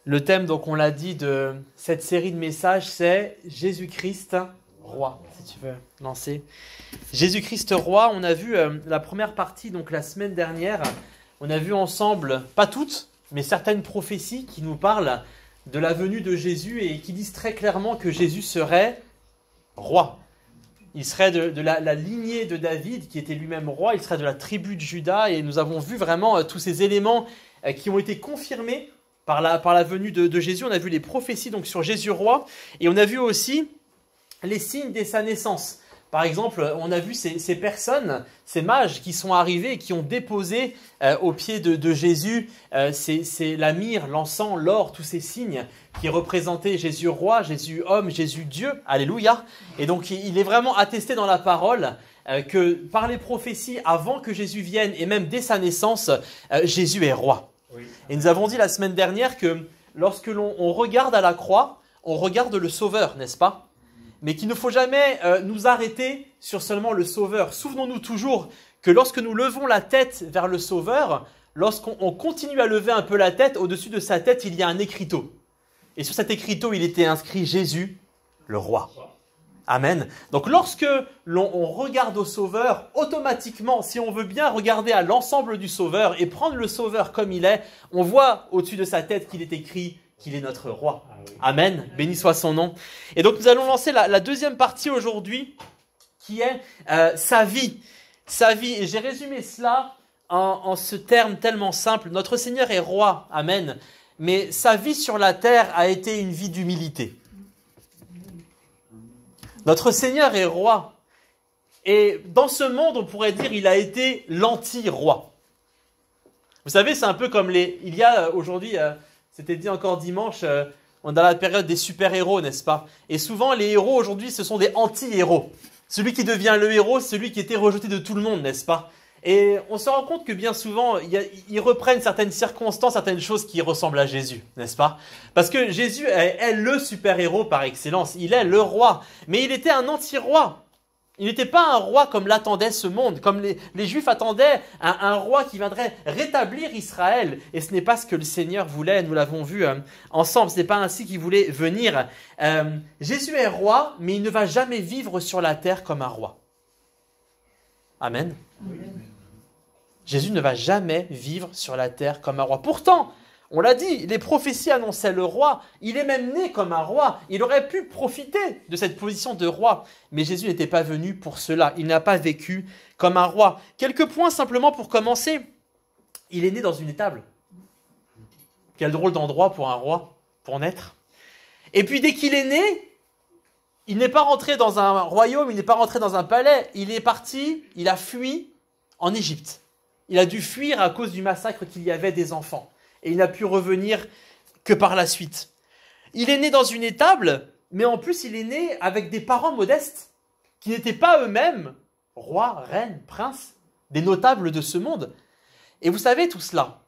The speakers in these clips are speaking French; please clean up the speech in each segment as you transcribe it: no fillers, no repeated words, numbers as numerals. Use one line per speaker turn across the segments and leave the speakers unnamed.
Le thème, donc on l'a dit, de cette série de messages, c'est Jésus-Christ roi, si tu veux lancer. Jésus-Christ roi, on a vu la première partie, donc la semaine dernière, on a vu ensemble, pas toutes, mais certaines prophéties qui nous parlent de la venue de Jésus et qui disent très clairement que Jésus serait roi. Il serait de la lignée de David, qui était lui-même roi, il serait de la tribu de Juda, et nous avons vu vraiment tous ces éléments qui ont été confirmés par la venue de Jésus. On a vu les prophéties donc sur Jésus roi, et on a vu aussi les signes dès sa naissance. Par exemple, on a vu ces personnes, ces mages qui sont arrivés et qui ont déposé aux pieds de Jésus c'est la myrrhe, l'encens, l'or, tous ces signes qui représentaient Jésus roi, Jésus homme, Jésus Dieu. Alléluia. Et donc, il est vraiment attesté dans la parole que par les prophéties, avant que Jésus vienne et même dès sa naissance, Jésus est roi. Oui. Et nous avons dit la semaine dernière que lorsque l'on regarde à la croix, on regarde le Sauveur, n'est-ce pas ? Mais qu'il ne faut jamais nous arrêter sur seulement le Sauveur. Souvenons-nous toujours que lorsque nous levons la tête vers le Sauveur, lorsqu'on continue à lever un peu la tête, au-dessus de sa tête, il y a un écriteau. Et sur cet écriteau, il était inscrit Jésus, le roi. Amen. Donc lorsque on regarde au Sauveur, automatiquement, si on veut bien regarder à l'ensemble du Sauveur et prendre le Sauveur comme il est, on voit au-dessus de sa tête qu'il est écrit qu'il est notre roi. Amen. Béni soit son nom. Et donc nous allons lancer la deuxième partie aujourd'hui, qui est sa vie. Sa vie. Et j'ai résumé cela en ce terme tellement simple. Notre Seigneur est roi. Amen. Mais sa vie sur la terre a été une vie d'humilité. Notre Seigneur est roi. Et dans ce monde, on pourrait dire, il a été l'anti-roi. Vous savez, c'est un peu comme il y a aujourd'hui, c'était dit encore dimanche, on est dans la période des super-héros, n'est-ce pas? Et souvent, les héros aujourd'hui, ce sont des anti-héros. Celui qui devient le héros, c'est celui qui était rejeté de tout le monde, n'est-ce pas? Et on se rend compte que bien souvent, ils reprennent certaines circonstances, certaines choses qui ressemblent à Jésus, n'est-ce pas? Parce que Jésus est le super-héros par excellence, il est le roi, mais il était un anti-roi. Il n'était pas un roi comme l'attendait ce monde, comme les Juifs attendaient un roi qui viendrait rétablir Israël. Et ce n'est pas ce que le Seigneur voulait, nous l'avons vu ensemble, ce n'est pas ainsi qu'il voulait venir. Jésus est roi, mais il ne va jamais vivre sur la terre comme un roi. Amen. Oui. Jésus ne va jamais vivre sur la terre comme un roi. Pourtant, on l'a dit, les prophéties annonçaient le roi. Il est même né comme un roi. Il aurait pu profiter de cette position de roi. Mais Jésus n'était pas venu pour cela. Il n'a pas vécu comme un roi. Quelques points simplement pour commencer. Il est né dans une étable. Quel drôle d'endroit pour un roi, pour naître. Et puis dès qu'il est né, il n'est pas rentré dans un royaume, il n'est pas rentré dans un palais. Il est parti, il a fui en Égypte. Il a dû fuir à cause du massacre qu'il y avait des enfants. Et il n'a pu revenir que par la suite. Il est né dans une étable, mais en plus il est né avec des parents modestes, qui n'étaient pas eux-mêmes rois, reines, princes, des notables de ce monde. Et vous savez tout cela,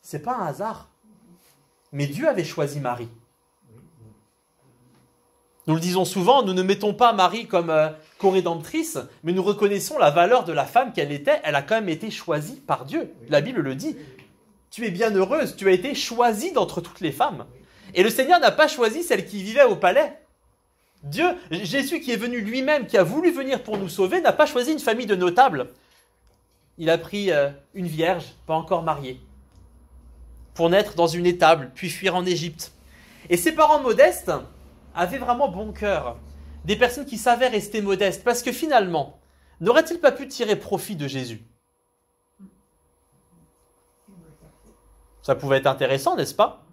c'est pas un hasard. Mais Dieu avait choisi Marie. Nous le disons souvent, nous ne mettons pas Marie comme co-rédemptrice, mais nous reconnaissons la valeur de la femme qu'elle était. Elle a quand même été choisie par Dieu. La Bible le dit. Tu es bien heureuse, tu as été choisie d'entre toutes les femmes. Et le Seigneur n'a pas choisi celle qui vivait au palais. Dieu, Jésus qui est venu lui-même, qui a voulu venir pour nous sauver, n'a pas choisi une famille de notables. Il a pris une vierge, pas encore mariée, pour naître dans une étable, puis fuir en Égypte. Et ses parents modestes avaient vraiment bon cœur. Des personnes qui savaient rester modestes, parce que finalement, n'auraient-ils pas pu tirer profit de Jésus ? Ça pouvait être intéressant, n'est-ce pas?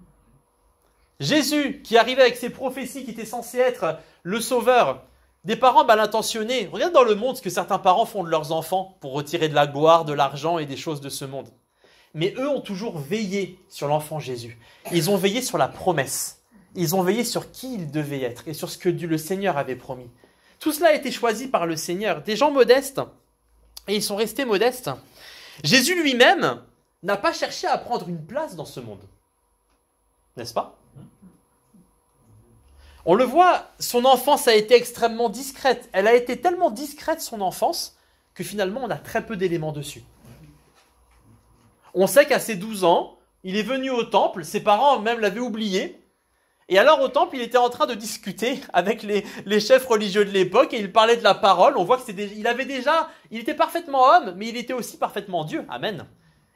Jésus, qui arrivait avec ses prophéties, qui était censé être le sauveur, des parents mal intentionnés. Regarde dans le monde ce que certains parents font de leurs enfants pour retirer de la gloire, de l'argent et des choses de ce monde. Mais eux ont toujours veillé sur l'enfant Jésus. Ils ont veillé sur la promesse. Ils ont veillé sur qui il devait être et sur ce que Dieu, le Seigneur, avait promis. Tout cela a été choisi par le Seigneur. Des gens modestes, et ils sont restés modestes. Jésus lui-même n'a pas cherché à prendre une place dans ce monde. N'est-ce pas? On le voit, son enfance a été extrêmement discrète. Elle a été tellement discrète, son enfance, que finalement, on a très peu d'éléments dessus. On sait qu'à ses 12 ans, Il est venu au temple, ses parents même l'avaient oublié. Et alors au temple, il était en train de discuter avec les chefs religieux de l'époque et il parlait de la parole. On voit que il était parfaitement homme, mais il était aussi parfaitement Dieu. Amen.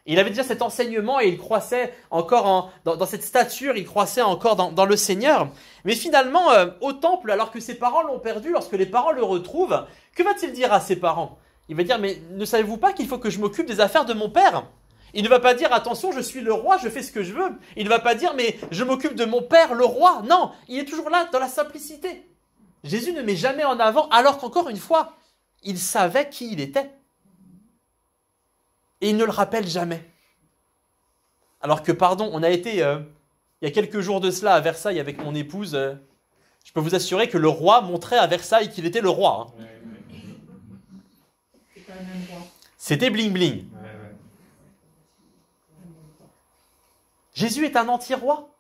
Et il avait déjà cet enseignement et il croissait encore dans cette stature, il croissait encore dans le Seigneur. Mais finalement, au temple, alors que ses parents l'ont perdu, lorsque les parents le retrouvent, que va-t-il dire à ses parents? Il va dire, mais ne savez-vous pas qu'il faut que je m'occupe des affaires de mon père? Il ne va pas dire, attention, je suis le roi, je fais ce que je veux. Il ne va pas dire, mais je m'occupe de mon père, le roi. Non, il est toujours là, dans la simplicité. Jésus ne met jamais en avant, alors qu'encore une fois, il savait qui il était. Et il ne le rappelle jamais. Alors que, pardon, on a été, il y a quelques jours de cela, à Versailles avec mon épouse. Je peux vous assurer que le roi montrait à Versailles qu'il était le roi. Hein.
C'est pas le même roi.
C'était bling bling. Jésus est un anti-roi.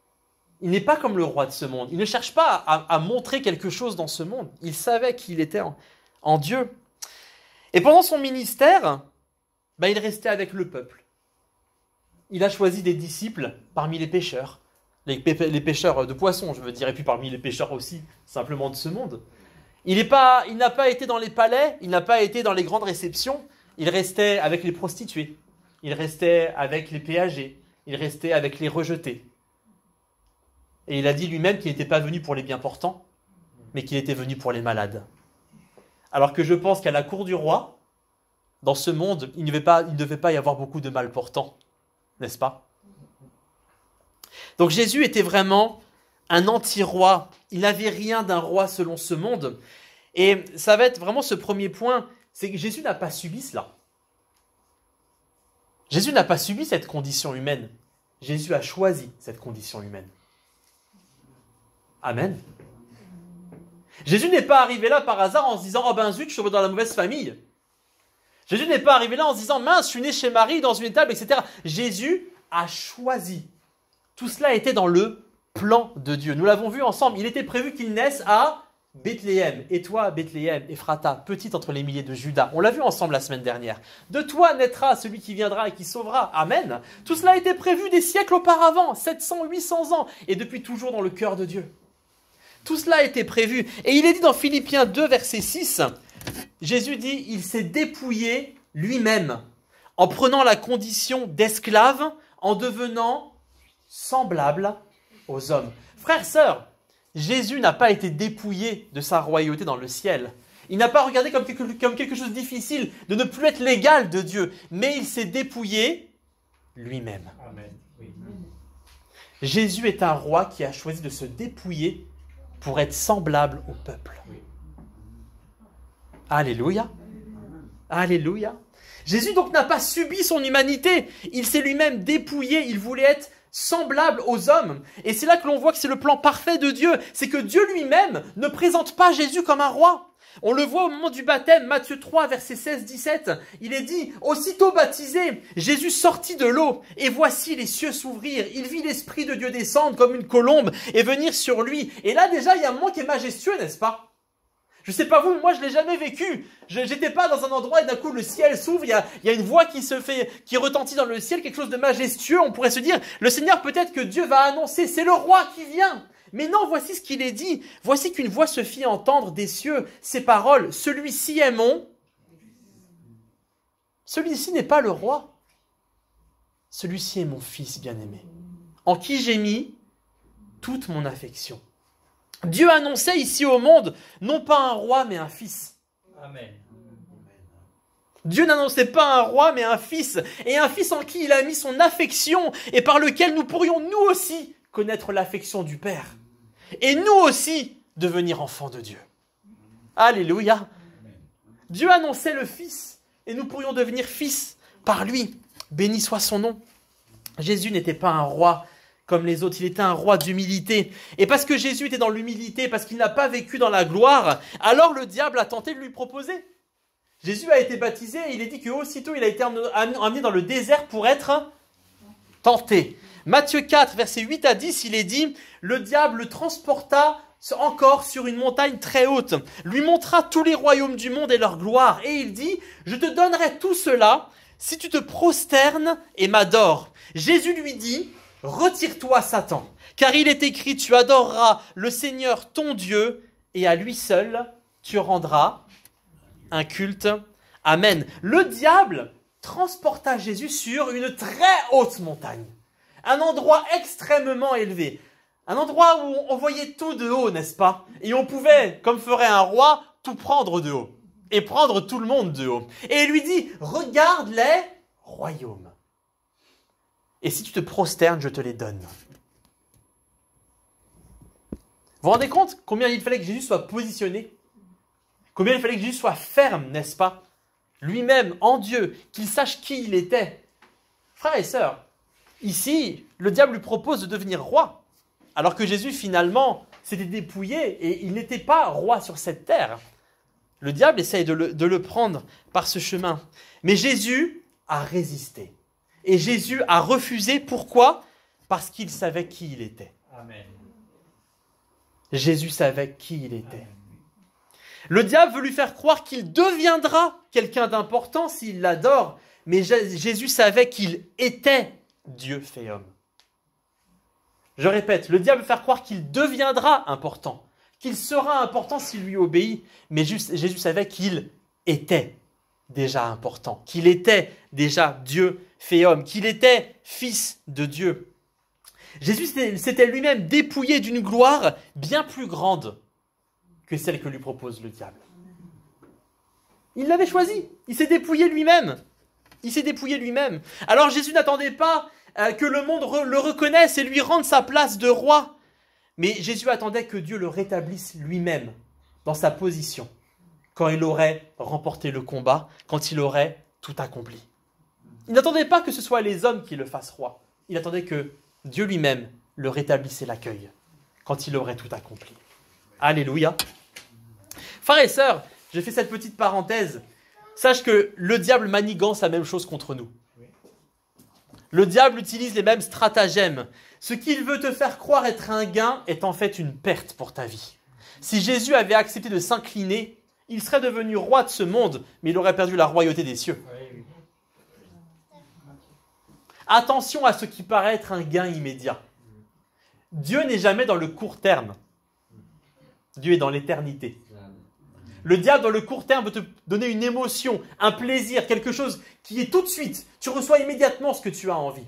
Il n'est pas comme le roi de ce monde. Il ne cherche pas à montrer quelque chose dans ce monde. Il savait qu'il était en Dieu. Et pendant son ministère, il restait avec le peuple. Il a choisi des disciples parmi les pêcheurs. Les pêcheurs de poissons, je veux dire, et puis parmi les pêcheurs aussi, simplement de ce monde. Il n'a pas été dans les palais, il n'a pas été dans les grandes réceptions. Il restait avec les prostituées. Il restait avec les péagers. Il restait avec les rejetés. Et il a dit lui-même qu'il n'était pas venu pour les bien portants, mais qu'il était venu pour les malades. Alors que je pense qu'à la cour du roi, dans ce monde, il ne devait pas y avoir beaucoup de mal portants, n'est-ce pas? Donc Jésus était vraiment un anti-roi. Il n'avait rien d'un roi selon ce monde. Et ça va être vraiment ce premier point, c'est que Jésus n'a pas subi cela. Jésus n'a pas subi cette condition humaine. Jésus a choisi cette condition humaine. Amen. Jésus n'est pas arrivé là par hasard en se disant « Oh ben zut, je suis dans la mauvaise famille ». Jésus n'est pas arrivé là en se disant « Mince, je suis né chez Marie, dans une étable, etc. » Jésus a choisi. Tout cela était dans le plan de Dieu. Nous l'avons vu ensemble. Il était prévu qu'il naisse à Bethléem. Et toi, Bethléem, Ephrata, petite entre les milliers de Juda. On l'a vu ensemble la semaine dernière. De toi naîtra celui qui viendra et qui sauvera. Amen. Tout cela a été prévu des siècles auparavant, 700, 800 ans, et depuis toujours dans le cœur de Dieu. Tout cela a été prévu. Et il est dit dans Philippiens 2, verset 6, Jésus dit, il s'est dépouillé lui-même en prenant la condition d'esclave, en devenant semblable aux hommes. Frères, sœurs, Jésus n'a pas été dépouillé de sa royauté dans le ciel. Il n'a pas regardé comme quelque chose de difficile de ne plus être l'égal de Dieu, mais il s'est dépouillé lui-même.
Amen. Oui.
Jésus est un roi qui a choisi de se dépouiller pour être semblable au peuple.
Oui.
Alléluia. Alléluia. Jésus donc n'a pas subi son humanité. Il s'est lui-même dépouillé. Il voulait être semblable aux hommes. Et c'est là que l'on voit que c'est le plan parfait de Dieu. C'est que Dieu lui-même ne présente pas Jésus comme un roi. On le voit au moment du baptême, Matthieu 3, verset 16-17. Il est dit, aussitôt baptisé, Jésus sortit de l'eau, et voici les cieux s'ouvrir. Il vit l'Esprit de Dieu descendre comme une colombe et venir sur lui. Et là déjà, il y a un moment qui est majestueux, n'est-ce pas? Je sais pas vous, mais moi je l'ai jamais vécu. J'étais pas dans un endroit et d'un coup le ciel s'ouvre, il y a une voix qui retentit dans le ciel, quelque chose de majestueux. On pourrait se dire, le Seigneur, peut-être que Dieu va annoncer, c'est le roi qui vient. Mais non, voici ce qu'il est dit. Voici qu'une voix se fit entendre des cieux, ces paroles. Celui-ci est mon. Celui-ci n'est pas le roi. Celui-ci est mon fils bien-aimé, en qui j'ai mis toute mon affection. Dieu annonçait ici au monde, non pas un roi, mais un fils.
Amen.
Dieu n'annonçait pas un roi, mais un fils. Et un fils en qui il a mis son affection et par lequel nous pourrions nous aussi connaître l'affection du Père. Et nous aussi devenir enfants de Dieu. Alléluia. Dieu annonçait le Fils et nous pourrions devenir fils par lui. Béni soit son nom. Jésus n'était pas un roi comme les autres, il était un roi d'humilité. Et parce que Jésus était dans l'humilité, parce qu'il n'a pas vécu dans la gloire, alors le diable a tenté de lui proposer. Jésus a été baptisé et il est dit qu'aussitôt il a été amené dans le désert pour être tenté. Matthieu 4, versets 8 à 10, il est dit, le diable le transporta encore sur une montagne très haute, lui montra tous les royaumes du monde et leur gloire, et il dit, je te donnerai tout cela si tu te prosternes et m'adores. Jésus lui dit, retire-toi Satan, car il est écrit, tu adoreras le Seigneur ton Dieu et à lui seul tu rendras un culte. Amen. Le diable transporta Jésus sur une très haute montagne, un endroit extrêmement élevé, un endroit où on voyait tout de haut, n'est-ce pas? Et on pouvait, comme ferait un roi, tout prendre de haut et prendre tout le monde de haut. Et il lui dit, regarde les royaumes. Et si tu te prosternes, je te les donne. Vous vous rendez compte combien il fallait que Jésus soit positionné? Combien il fallait que Jésus soit ferme, n'est-ce pas? Lui-même, en Dieu, qu'il sache qui il était. Frères et sœurs, ici, le diable lui propose de devenir roi, alors que Jésus, finalement, s'était dépouillé et il n'était pas roi sur cette terre. Le diable essaye de le prendre par ce chemin. Mais Jésus a résisté. Et Jésus a refusé. Pourquoi? Parce qu'il savait qui il était.
Amen.
Jésus savait qui il était. Le diable veut lui faire croire qu'il deviendra quelqu'un d'important s'il l'adore. Mais Jésus savait qu'il était Dieu fait homme. Je répète, le diable veut faire croire qu'il deviendra important, qu'il sera important s'il lui obéit. Mais Jésus savait qu'il était déjà important, qu'il était déjà Dieu fait homme, qu'il était fils de Dieu. Jésus s'était lui-même dépouillé d'une gloire bien plus grande que celle que lui propose le diable. Il l'avait choisi, il s'est dépouillé lui-même. Il s'est dépouillé lui-même. Alors Jésus n'attendait pas que le monde le reconnaisse et lui rende sa place de roi. Mais Jésus attendait que Dieu le rétablisse lui-même dans sa position, quand il aurait remporté le combat, quand il aurait tout accompli. Il n'attendait pas que ce soit les hommes qui le fassent roi. Il attendait que Dieu lui-même le rétablisse et l'accueille, quand il aurait tout accompli. Alléluia. Frères et sœurs, j'ai fait cette petite parenthèse. Sache que le diable manigance la même chose contre nous. Le diable utilise les mêmes stratagèmes. Ce qu'il veut te faire croire être un gain est en fait une perte pour ta vie. Si Jésus avait accepté de s'incliner, il serait devenu roi de ce monde, mais il aurait perdu la royauté des cieux. Attention à ce qui paraît être un gain immédiat. Dieu n'est jamais dans le court terme. Dieu est dans l'éternité. Le diable, dans le court terme, veut te donner une émotion, un plaisir, quelque chose qui est tout de suite. Tu reçois immédiatement ce que tu as envie.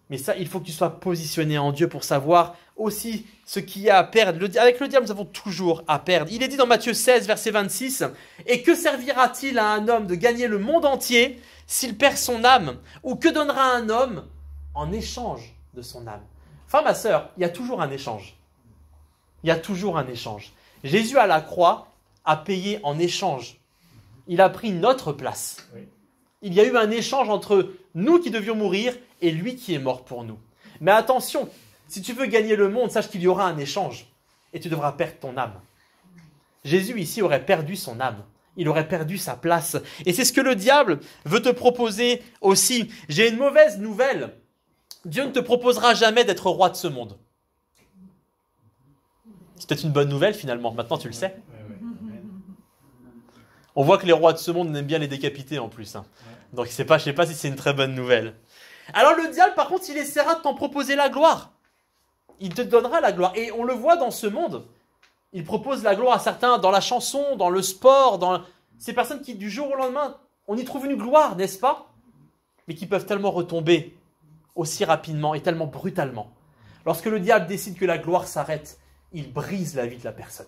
Mais ça, il faut que tu sois positionné en Dieu pour savoir aussi ce qu'il y a à perdre. Avec le diable, nous avons toujours à perdre. Il est dit dans Matthieu 16, verset 26, « Et que servira-t-il à un homme de gagner le monde entier s'il perd son âme? Ou que donnera un homme en échange de son âme ?» Enfin, ma sœur, il y a toujours un échange. Il y a toujours un échange. Jésus à la croix a payé en échange. Il a pris notre place. Il y a eu un échange entre nous qui devions mourir et lui qui est mort pour nous. Mais attention, si tu veux gagner le monde, sache qu'il y aura un échange et tu devras perdre ton âme. Jésus ici aurait perdu son âme. Il aurait perdu sa place. Et c'est ce que le diable veut te proposer aussi. J'ai une mauvaise nouvelle. Dieu ne te proposera jamais d'être roi de ce monde. C'est peut-être une bonne nouvelle finalement. Maintenant tu le sais. On voit que les rois de ce monde aiment bien les décapiter en plus. Donc je sais pas si c'est une très bonne nouvelle. Alors le diable, par contre, il essaiera de t'en proposer la gloire. Il te donnera la gloire. Et on le voit dans ce monde. Il propose la gloire à certains dans la chanson, dans le sport, dans ces personnes qui, du jour au lendemain, on y trouve une gloire, n'est-ce pas? Mais qui peuvent tellement retomber aussi rapidement et tellement brutalement. Lorsque le diable décide que la gloire s'arrête, il brise la vie de la personne.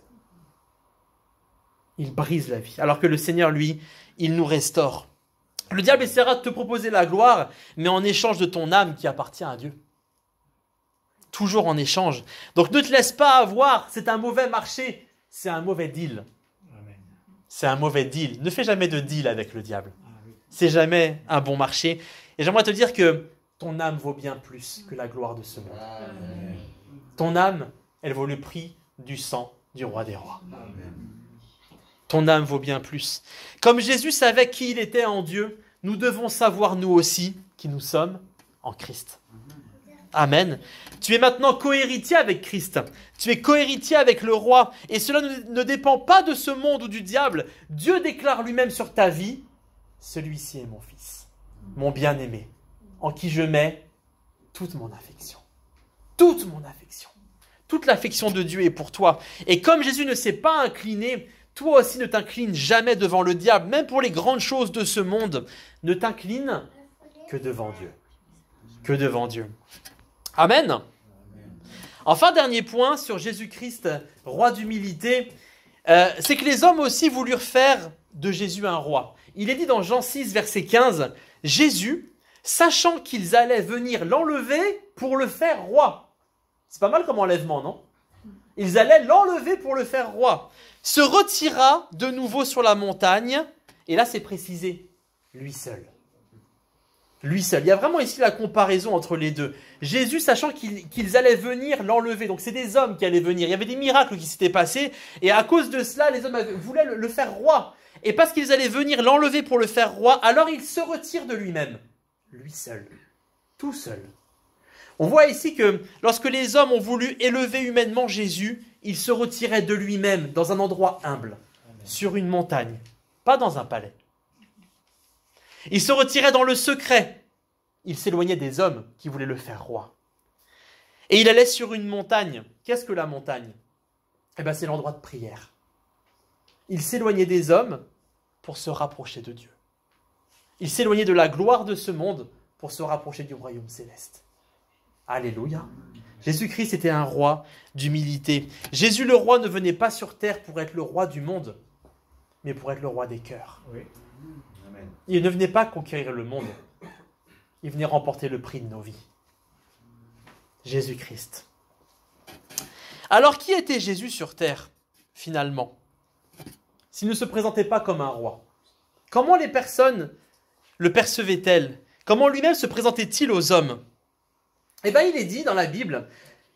Il brise la vie. Alors que le Seigneur, lui, il nous restaure. Le diable essaiera de te proposer la gloire, mais en échange de ton âme qui appartient à Dieu. Toujours en échange. Donc ne te laisse pas avoir, c'est un mauvais marché, c'est un mauvais deal.
Amen.
C'est un mauvais deal. Ne fais jamais de deal avec le diable. C'est jamais un bon marché. Et j'aimerais te dire que ton âme vaut bien plus que la gloire de ce monde.
Amen.
Ton âme, elle vaut le prix du sang du roi des rois.
Amen.
Ton âme vaut bien plus. Comme Jésus savait qui il était en Dieu, nous devons savoir nous aussi qui nous sommes en Christ. Amen. Tu es maintenant cohéritier avec Christ. Tu es cohéritier avec le roi. Et cela ne dépend pas de ce monde ou du diable. Dieu déclare lui-même sur ta vie, celui-ci est mon fils. mon bien-aimé, en qui je mets toute mon affection. Toute mon affection. Toute l'affection de Dieu est pour toi. Et comme Jésus ne s'est pas incliné, toi aussi ne t'incline jamais devant le diable, même pour les grandes choses de ce monde. Ne t'incline que devant Dieu. Que devant Dieu. Amen. Enfin, dernier point sur Jésus-Christ, roi d'humilité, c'est que les hommes aussi voulurent faire de Jésus un roi. Il est dit dans Jean 6, verset 15, « Jésus, sachant qu'ils allaient venir l'enlever pour le faire roi. » C'est pas mal comme enlèvement, non? Ils allaient l'enlever pour le faire roi. Se retira de nouveau sur la montagne, et là c'est précisé, lui seul. Lui seul. Il y a vraiment ici la comparaison entre les deux. Jésus, sachant qu'ils allaient venir l'enlever, donc c'est des hommes qui allaient venir, il y avait des miracles qui s'étaient passés, et à cause de cela, les hommes voulaient le faire roi. Et parce qu'ils allaient venir l'enlever pour le faire roi, alors il se retire de lui-même. Lui seul. Tout seul. On voit ici que lorsque les hommes ont voulu élever humainement Jésus, il se retirait de lui-même dans un endroit humble, sur une montagne, pas dans un palais. Il se retirait dans le secret. Il s'éloignait des hommes qui voulaient le faire roi. Et il allait sur une montagne. Qu'est-ce que la montagne? Eh bien, c'est l'endroit de prière. Il s'éloignait des hommes pour se rapprocher de Dieu. Il s'éloignait de la gloire de ce monde pour se rapprocher du royaume céleste. Alléluia. Jésus-Christ était un roi d'humilité. Jésus le roi ne venait pas sur terre pour être le roi du monde, mais pour être le roi des cœurs. Oui. Amen. Il ne venait pas conquérir le monde, il venait remporter le prix de nos vies. Jésus-Christ. Alors qui était Jésus sur terre, finalement, s'il ne se présentait pas comme un roi? Comment les personnes le percevaient-elles? Comment lui-même se présentait-il aux hommes? Eh bien, il est dit dans la Bible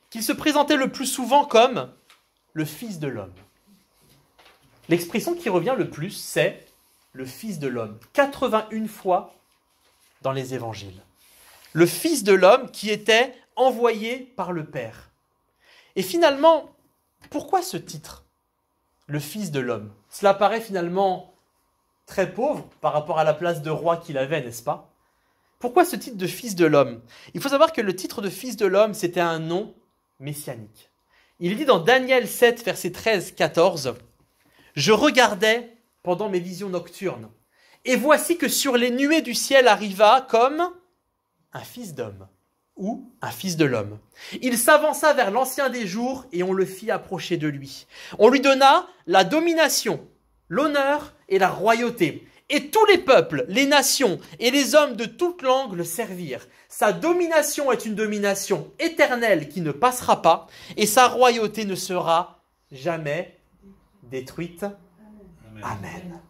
qu'il se présentait le plus souvent comme le Fils de l'homme. L'expression qui revient le plus, c'est le Fils de l'homme. 81 fois dans les évangiles. Le Fils de l'homme qui était envoyé par le Père. Et finalement, pourquoi ce titre? Le Fils de l'homme. Cela paraît finalement très pauvre par rapport à la place de roi qu'il avait, n'est-ce pas? Pourquoi ce titre de Fils de l'homme? Il faut savoir que le titre de Fils de l'homme, c'était un nom messianique. Il est dit dans Daniel 7, versets 13-14, « Je regardais pendant mes visions nocturnes, et voici que sur les nuées du ciel arriva comme un fils d'homme, ou un fils de l'homme. Il s'avança vers l'ancien des jours, et on le fit approcher de lui. On lui donna la domination, l'honneur et la royauté. Et tous les peuples, les nations et les hommes de toute langue le servirent. Sa domination est une domination éternelle qui ne passera pas, et sa royauté ne sera jamais détruite. Amen. Amen.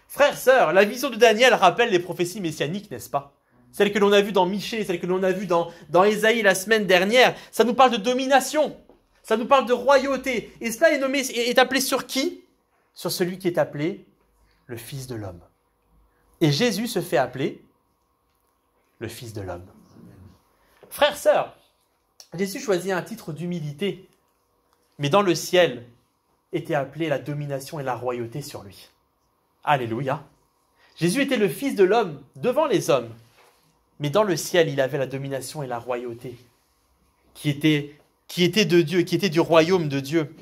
Frères, sœurs, la vision de Daniel rappelle les prophéties messianiques, n'est-ce pas? Celles que l'on a vues dans Michée, celles que l'on a vues dans Ésaïe la semaine dernière. Ça nous parle de domination, ça nous parle de royauté. Et cela est appelé sur qui? Sur celui qui est appelé le Fils de l'homme. Et Jésus se fait appeler le Fils de l'homme. Frères, sœurs, Jésus choisit un titre d'humilité, mais dans le ciel était appelé la domination et la royauté sur lui. Alléluia. Jésus était le Fils de l'homme devant les hommes, mais dans le ciel, il avait la domination et la royauté qui étaient de Dieu, qui étaient du royaume de Dieu.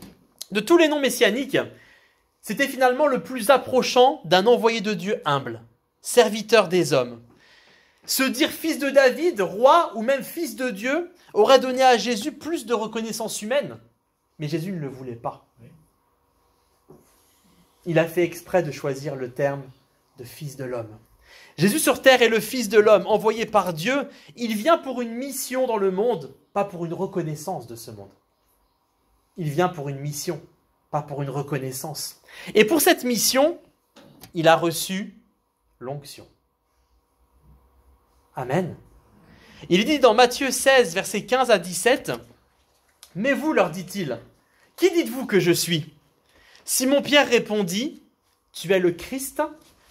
De tous les noms messianiques, c'était finalement le plus approchant d'un envoyé de Dieu humble, serviteur des hommes. Se dire fils de David, roi ou même fils de Dieu aurait donné à Jésus plus de reconnaissance humaine. Mais Jésus ne le voulait pas. Il a fait exprès de choisir le terme de fils de l'homme. Jésus sur terre est le Fils de l'homme, envoyé par Dieu. Il vient pour une mission dans le monde, pas pour une reconnaissance de ce monde. Il vient pour une mission, pas pour une reconnaissance. Et pour cette mission, il a reçu l'onction. Amen. Il est dit dans Matthieu 16, versets 15 à 17, « Mais vous, leur dit-il, qui dites-vous que je suis ?» Simon-Pierre répondit, « Tu es le Christ,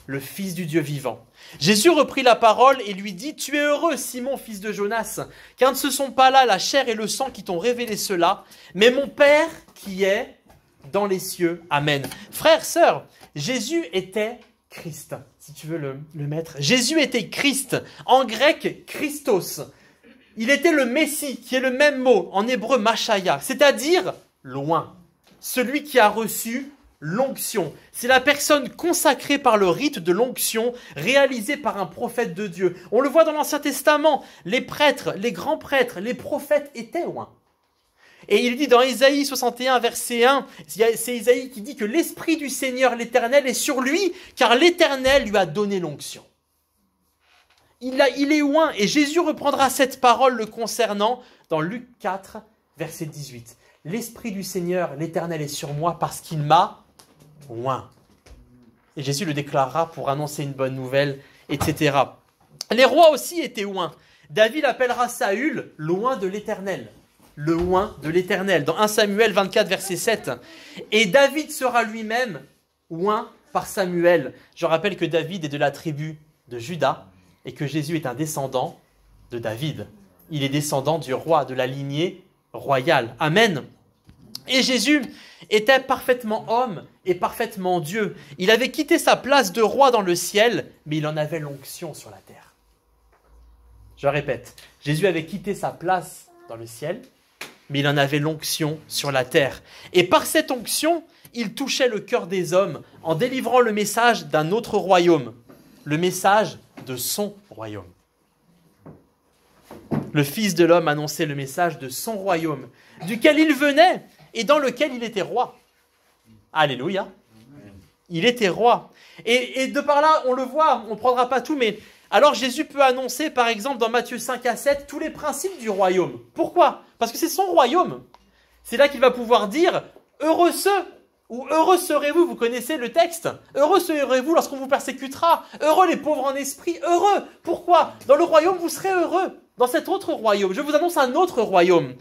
le Fils du Dieu vivant. » Jésus reprit la parole et lui dit, « Tu es heureux, Simon, fils de Jonas, car ce ne sont pas là la chair et le sang qui t'ont révélé cela, mais mon Père qui est dans les cieux. » Amen. Frères, sœurs, Jésus était Christ. si tu veux le mettre. Jésus était Christ, en grec Christos. Il était le Messie, qui est le même mot, en hébreu Machaya, c'est-à-dire loin. Celui qui a reçu l'onction. C'est la personne consacrée par le rite de l'onction réalisé par un prophète de Dieu. On le voit dans l'Ancien Testament, les prêtres, les grands prêtres, les prophètes étaient loin. Et il dit dans Ésaïe 61, verset 1, c'est Ésaïe qui dit que l'Esprit du Seigneur l'Éternel est sur lui, car l'Éternel lui a donné l'onction. Il est loin, et Jésus reprendra cette parole le concernant dans Luc 4, verset 18. L'Esprit du Seigneur l'Éternel est sur moi parce qu'il m'a loin. Et Jésus le déclarera pour annoncer une bonne nouvelle, etc. Les rois aussi étaient loin. David appellera Saül loin de l'Éternel. Le loin de l'Éternel, dans 1 Samuel 24, verset 7. Et David sera lui-même loin par Samuel. Je rappelle que David est de la tribu de Juda et que Jésus est un descendant de David. Il est descendant du roi, de la lignée royale. Amen. Et Jésus était parfaitement homme et parfaitement Dieu. Il avait quitté sa place de roi dans le ciel, mais il en avait l'onction sur la terre. Je répète, Jésus avait quitté sa place dans le ciel, mais il en avait l'onction sur la terre. Et par cette onction, il touchait le cœur des hommes en délivrant le message d'un autre royaume, le message de son royaume. Le Fils de l'homme annonçait le message de son royaume, duquel il venait et dans lequel il était roi. Alléluia. Il était roi. Et de par là, on le voit, on ne prendra pas tout, mais alors Jésus peut annoncer, par exemple, dans Matthieu 5 à 7, tous les principes du royaume. Pourquoi? Parce que c'est son royaume. C'est là qu'il va pouvoir dire « Heureux ceux » ou « Heureux serez-vous », vous connaissez le texte. « Heureux serez-vous lorsqu'on vous persécutera »« Heureux les pauvres en esprit »« Heureux ». Pourquoi? Dans le royaume, vous serez heureux. Dans cet autre royaume. Je vous annonce un autre royaume.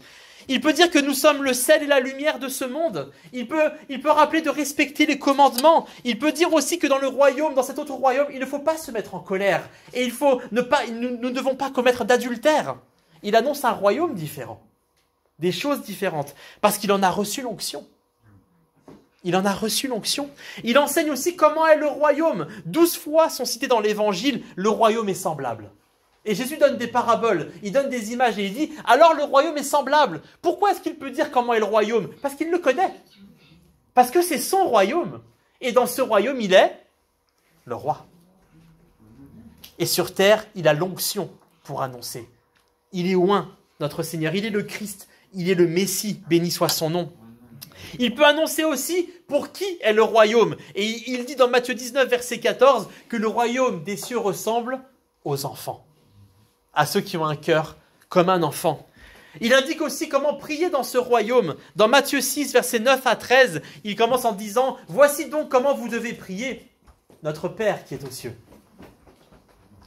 Il peut dire que nous sommes le sel et la lumière de ce monde. Il peut rappeler de respecter les commandements. Il peut dire aussi que dans le royaume, dans cet autre royaume, il ne faut pas se mettre en colère. Et nous ne devons pas commettre d'adultère. Il annonce un royaume différent. Des choses différentes. Parce qu'il en a reçu l'onction. Il en a reçu l'onction. Il enseigne aussi comment est le royaume. 12 fois sont cités dans l'évangile, le royaume est semblable. Et Jésus donne des paraboles, il donne des images et il dit « Alors le royaume est semblable ». Pourquoi est-ce qu'il peut dire comment est le royaume? Parce qu'il le connaît. Parce que c'est son royaume. Et dans ce royaume, il est le roi. Et sur terre, il a l'onction pour annoncer. Il est loin, notre Seigneur. Il est le Christ, il est le Messie, béni soit son nom. Il peut annoncer aussi pour qui est le royaume. Et il dit dans Matthieu 19, verset 14, que le royaume des cieux ressemble aux enfants. À ceux qui ont un cœur comme un enfant. Il indique aussi comment prier dans ce royaume. Dans Matthieu 6, versets 9 à 13, il commence en disant « Voici donc comment vous devez prier, notre Père qui est aux cieux. »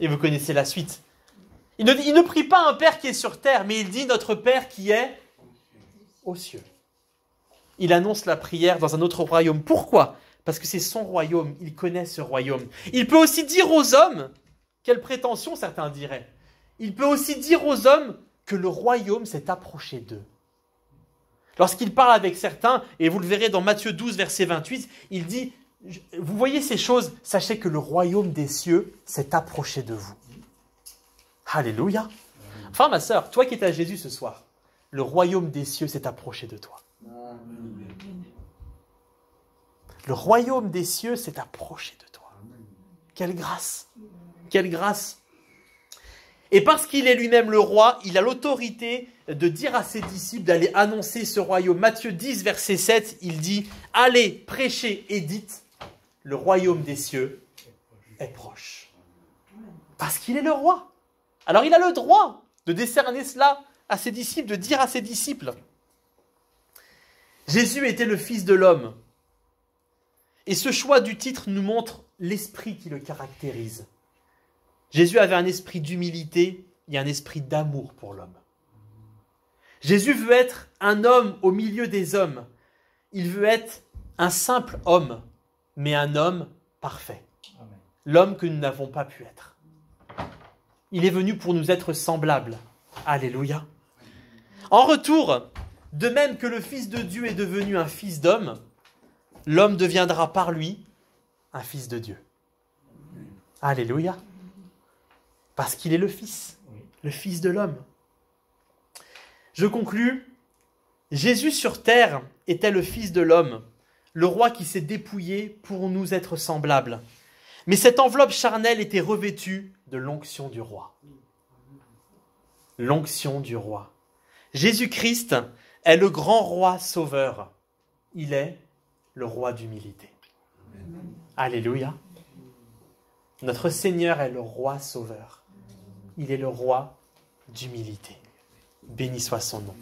Et vous connaissez la suite. Il ne prie pas un Père qui est sur terre, mais il dit « Notre Père qui est aux cieux. » Il annonce la prière dans un autre royaume. Pourquoi? Parce que c'est son royaume, il connaît ce royaume. Il peut aussi dire aux hommes, quelle prétention certains diraient, il peut aussi dire aux hommes que le royaume s'est approché d'eux. Lorsqu'il parle avec certains, et vous le verrez dans Matthieu 12, verset 28, il dit, vous voyez ces choses, sachez que le royaume des cieux s'est approché de vous. Alléluia. Enfin, ma sœur, toi qui es à Jésus ce soir, le royaume des cieux s'est approché de toi. Le royaume des cieux s'est approché de toi. Quelle grâce! Quelle grâce! Et parce qu'il est lui-même le roi, il a l'autorité de dire à ses disciples d'aller annoncer ce royaume. Matthieu 10, verset 7, il dit « Allez, prêchez et dites, le royaume des cieux est proche. » Parce qu'il est le roi. Alors il a le droit de décerner cela à ses disciples, de dire à ses disciples. Jésus était le Fils de l'homme. Et ce choix du titre nous montre l'esprit qui le caractérise. Jésus avait un esprit d'humilité et un esprit d'amour pour l'homme. Jésus veut être un homme au milieu des hommes. Il veut être un simple homme, mais un homme parfait. L'homme que nous n'avons pas pu être. Il est venu pour nous être semblables. Alléluia. En retour, de même que le Fils de Dieu est devenu un fils d'homme, l'homme deviendra par lui un fils de Dieu. Alléluia. Parce qu'il est le Fils de l'homme. Je conclus. Jésus sur terre était le Fils de l'homme, le roi qui s'est dépouillé pour nous être semblables. Mais cette enveloppe charnelle était revêtue de l'onction du roi. L'onction du roi. Jésus-Christ est le grand roi sauveur. Il est le roi d'humilité. Alléluia. Notre Seigneur est le roi sauveur. Il est le roi d'humilité. Béni soit son nom.